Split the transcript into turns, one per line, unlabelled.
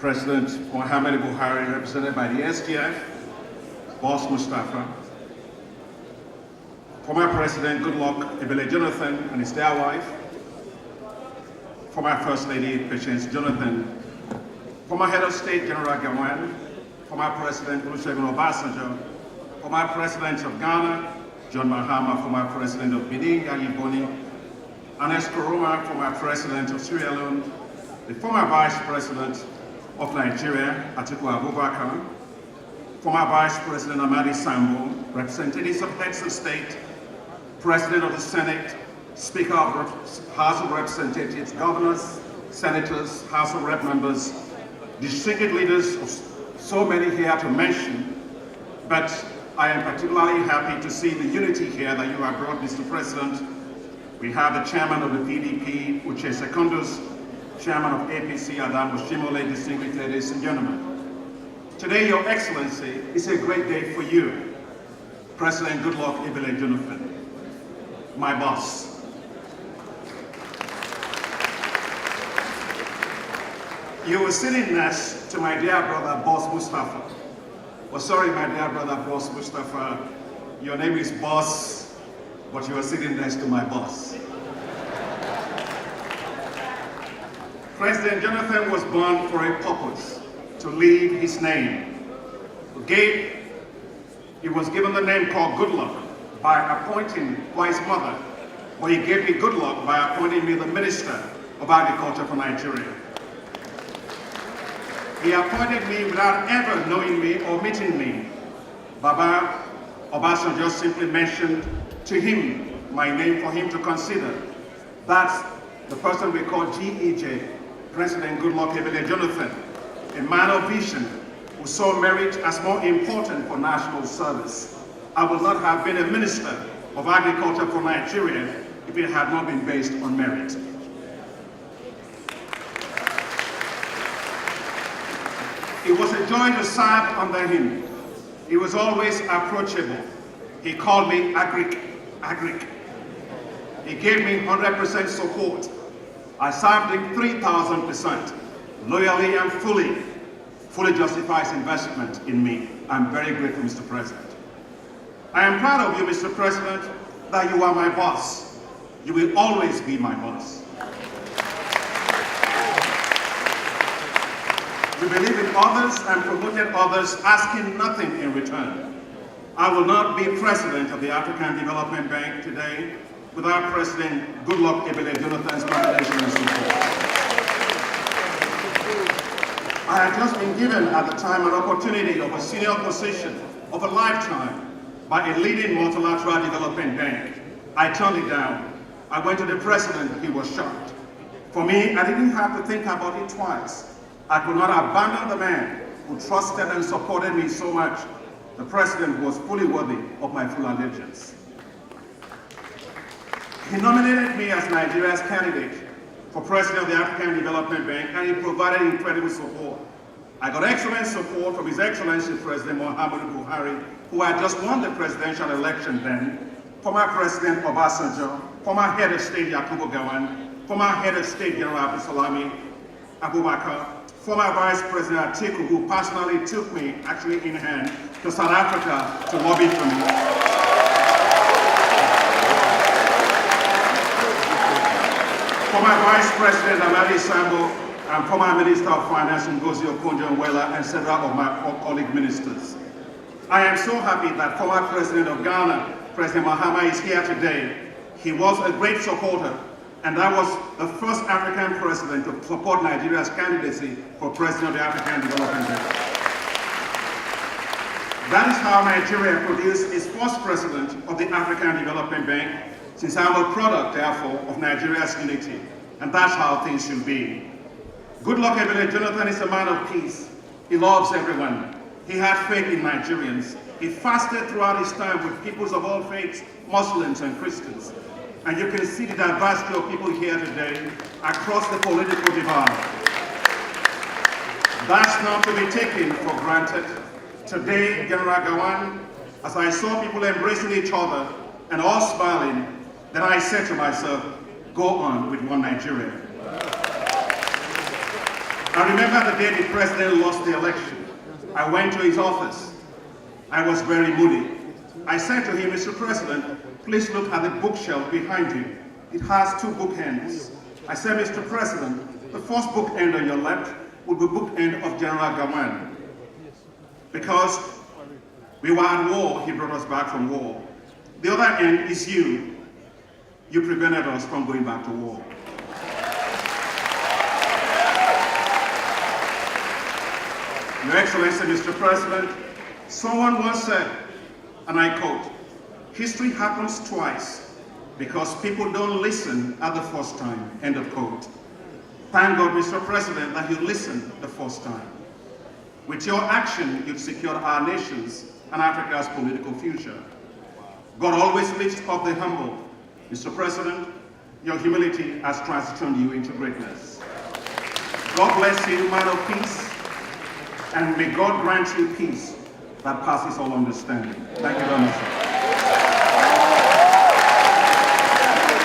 President Muhammadu Buhari, represented by the STF, Boss Mustafa, former President Goodluck Ebele Jonathan and his dear wife, former First Lady Patience Jonathan, former Head of State General Gawan, former President Olusegun Obasanjo, former President of Ghana, John Mahama, former President of Benin, Yayi Boni, Ernest Koroma, former President of Sierra Leone, the former Vice President of Nigeria, Atiku Abubakar, former Vice President Amadi Sambo, representatives of heads of state, President of the Senate, Speaker of the House of Representatives, governors, senators, House of Rep members, distinguished leaders of so many here to mention, but I am particularly happy to see the unity here that you have brought, Mr. President. We have the chairman of the PDP, Uche Secondus, chairman of APC, Adam Oshimole, distinguished ladies and gentlemen. Today, Your Excellency, is a great day for you, President Goodluck Ebele Jonathan, my boss. You were sitting next to my dear brother, Boss Mustafa. Well, sorry, my dear brother, Boss Mustafa, your name is Boss, but you are sitting next to my boss. President Jonathan was born for a purpose, to leave his name. He was given the name called Goodluck by appointing by his mother, but he gave me Goodluck by appointing me the Minister of Agriculture for Nigeria. He appointed me without ever knowing me or meeting me. Baba Obasanjo simply mentioned to him my name for him to consider. That's the person we call GEJ, President Goodluck Ebele Jonathan, a man of vision who saw merit as more important for national service. I would not have been a Minister of Agriculture for Nigeria if it had not been based on merit. It was a joy to serve under him. He was always approachable. He called me Agric. He gave me 100% support. I served him 3,000%, loyally and fully justifies investment in me. I'm very grateful, Mr. President. I am proud of you, Mr. President, that you are my boss. You will always be my boss. You believe in others and promoted others, asking nothing in return. I will not be president of the African Development Bank today without President Goodluck Ebele Jonathan's nomination and support. I had just been given at the time an opportunity of a senior position of a lifetime by a leading multilateral development bank. I turned it down. I went to the president, he was shocked. For me, I didn't have to think about it twice. I could not abandon the man who trusted and supported me so much. The president was fully worthy of my full allegiance. He nominated me as Nigeria's candidate for president of the African Development Bank, and he provided incredible support. I got excellent support from His Excellency President Muhammadu Buhari, who had just won the presidential election then, former President Obasanjo, former Head of State Yakubu Gawan, former Head of State General Abdulsalami Abubakar, former Vice President Atiku, who personally took me, actually in hand, to South Africa to lobby for me. Former Vice President Amadi Sambo and former Minister of Finance Ngozi Okonjo-Iweala and several of my colleague ministers. I am so happy that former President of Ghana, President Mahama, is here today. He was a great supporter, and that was the first African president to support Nigeria's candidacy for president of the African Development Bank. That is how Nigeria produced its first president of the African Development Bank, since I'm a product, therefore, of Nigeria's unity. And that's how things should be. Goodluck Ebele Jonathan is a man of peace. He loves everyone. He had faith in Nigerians. He fasted throughout his time with peoples of all faiths, Muslims and Christians. And you can see the diversity of people here today across the political divide. That's not to be taken for granted. Today, General Gawan, as I saw people embracing each other and all smiling, then I said to myself, go on with one Nigeria. I remember the day the president lost the election. I went to his office. I was very moody. I said to him, Mr. President, please look at the bookshelf behind you. It has two bookends. I said, Mr. President, the first bookend on your left would be bookend of General Gawan. Because we were at war, he brought us back from war. The other end is you. You prevented us from going back to war. Your Excellency, Mr. President, someone once said, and I quote, history happens twice because people don't listen at the first time, end of quote. Thank God, Mr. President, that you listened the first time. With your action, you've secured our nation's and Africa's political future. God always lifts up the humble. Mr. President, your humility has transformed you into greatness. God bless you, man of peace, and may God grant you peace that passes all understanding. Thank you very much, sir.